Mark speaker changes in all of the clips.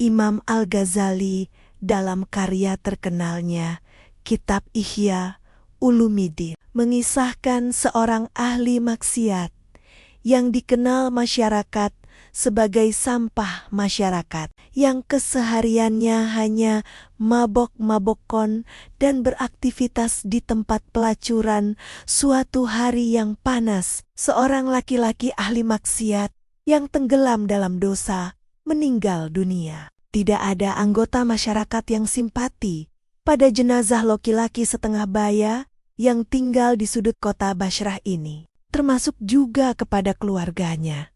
Speaker 1: Imam Al-Ghazali dalam karya terkenalnya Kitab Ihya Ulumiddin mengisahkan seorang ahli maksiat yang dikenal masyarakat sebagai sampah masyarakat yang kesehariannya hanya mabok-mabokon dan beraktivitas di tempat pelacuran. Suatu hari yang panas, seorang laki-laki ahli maksiat yang tenggelam dalam dosa meninggal dunia. Tidak ada anggota masyarakat yang simpati pada jenazah laki-laki setengah baya yang tinggal di sudut kota Bashrah ini, termasuk juga kepada keluarganya.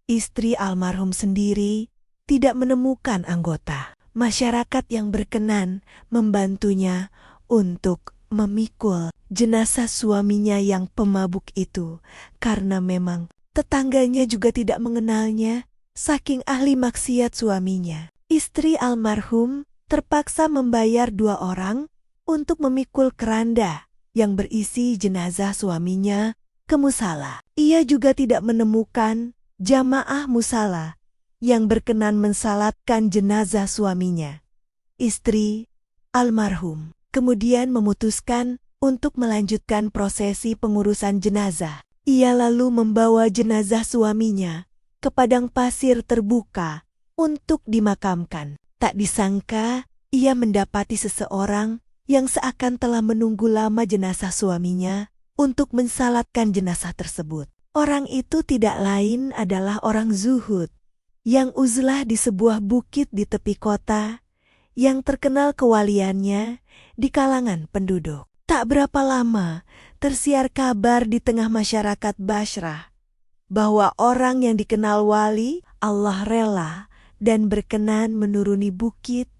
Speaker 1: Istri almarhum sendiri tidak menemukan anggota masyarakat yang berkenan membantunya untuk memikul jenazah suaminya yang pemabuk itu, karena memang tetangganya juga tidak mengenalnya, saking ahli maksiat suaminya. Istri almarhum terpaksa membayar 2 orang untuk memikul keranda yang berisi jenazah suaminya ke musala. Ia juga tidak menemukan jamaah musala yang berkenan mensalatkan jenazah suaminya. Istri almarhum kemudian memutuskan untuk melanjutkan prosesi pengurusan jenazah. Ia lalu membawa jenazah suaminya ke padang pasir terbuka untuk dimakamkan. Tak disangka ia mendapati seseorang yang seakan telah menunggu lama jenazah suaminya untuk mensalatkan jenazah tersebut. Orang itu tidak lain adalah orang zuhud yang uzlah di sebuah bukit di tepi kota yang terkenal kewaliannya di kalangan penduduk. Tak berapa lama tersiar kabar di tengah masyarakat Bashrah bahwa orang yang dikenal wali Allah rela dan berkenan menuruni bukit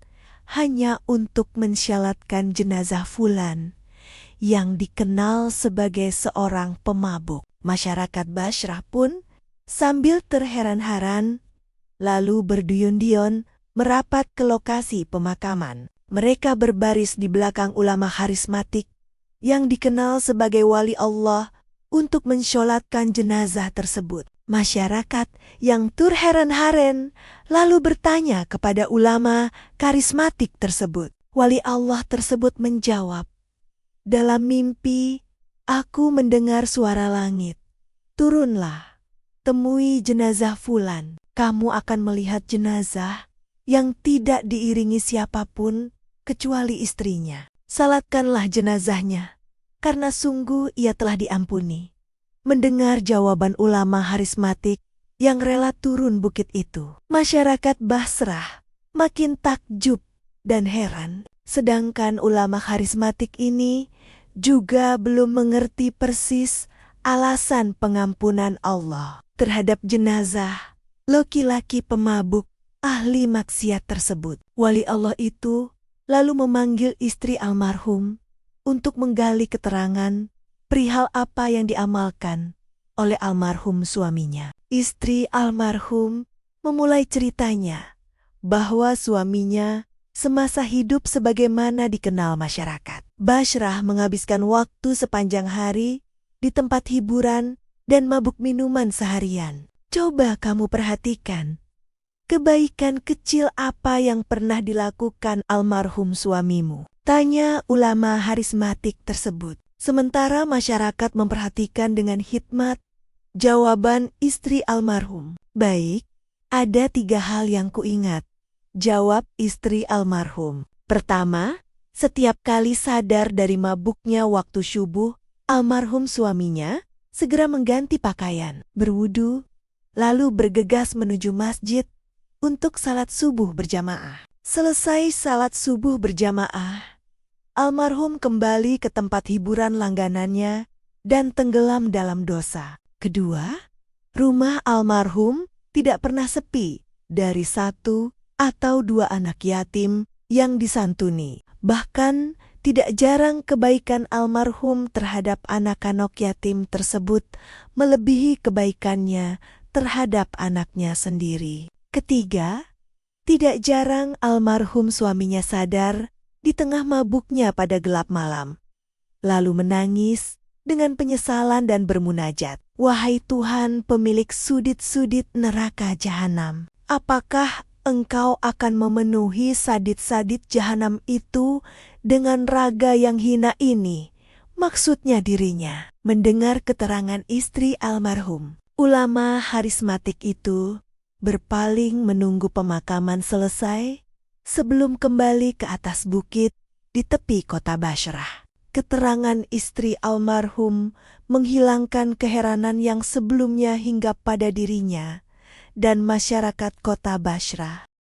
Speaker 1: hanya untuk mensyalatkan jenazah fulan yang dikenal sebagai seorang pemabuk. Masyarakat Bashrah pun sambil terheran-heran lalu berduyun-duyun merapat ke lokasi pemakaman. Mereka berbaris di belakang ulama karismatik yang dikenal sebagai wali Allah untuk mensyolatkan jenazah tersebut. Masyarakat yang terheran-heran lalu bertanya kepada ulama karismatik tersebut. Wali Allah tersebut menjawab, "Dalam mimpi, aku mendengar suara langit. Turunlah, temui jenazah fulan. Kamu akan melihat jenazah yang tidak diiringi siapapun kecuali istrinya. Salatkanlah jenazahnya, karena sungguh ia telah diampuni." Mendengar jawaban ulama karismatik yang rela turun bukit itu, masyarakat Bashrah makin takjub dan heran. Sedangkan ulama karismatik ini juga belum mengerti persis alasan pengampunan Allah terhadap jenazah laki-laki pemabuk ahli maksiat tersebut. Wali Allah itu lalu memanggil istri almarhum untuk menggali keterangan perihal apa yang diamalkan oleh almarhum suaminya. Istri almarhum memulai ceritanya bahwa suaminya semasa hidup sebagaimana dikenal masyarakat Bashrah menghabiskan waktu sepanjang hari di tempat hiburan dan mabuk minuman seharian. Coba kamu perhatikan kebaikan kecil apa yang pernah dilakukan almarhum suamimu, tanya ulama karismatik tersebut. Sementara masyarakat memperhatikan dengan hikmat jawaban istri almarhum. "Baik, ada 3 hal yang kuingat," jawab istri almarhum. Pertama, setiap kali sadar dari mabuknya waktu syubuh, almarhum suaminya segera mengganti pakaian, berwudu, lalu bergegas menuju masjid untuk salat subuh berjamaah. Selesai salat subuh berjamaah, almarhum kembali ke tempat hiburan langganannya dan tenggelam dalam dosa. Kedua, rumah almarhum tidak pernah sepi dari 1 atau 2 anak yatim yang disantuni. Bahkan tidak jarang kebaikan almarhum terhadap anak-anak yatim tersebut melebihi kebaikannya terhadap anaknya sendiri. Ketiga, tidak jarang almarhum suaminya sadar di tengah mabuknya pada gelap malam, lalu menangis dengan penyesalan dan bermunajat, "Wahai Tuhan pemilik sudit-sudit neraka jahanam, apakah engkau akan memenuhi sadit-sadit jahanam itu dengan raga yang hina ini. Maksudnya dirinya. Mendengar keterangan istri almarhum, ulama harismatik itu berpaling menunggu pemakaman selesai sebelum kembali ke atas bukit di tepi kota Bashrah. Keterangan istri almarhum menghilangkan keheranan yang sebelumnya hinggap pada dirinya dan masyarakat kota Bashrah.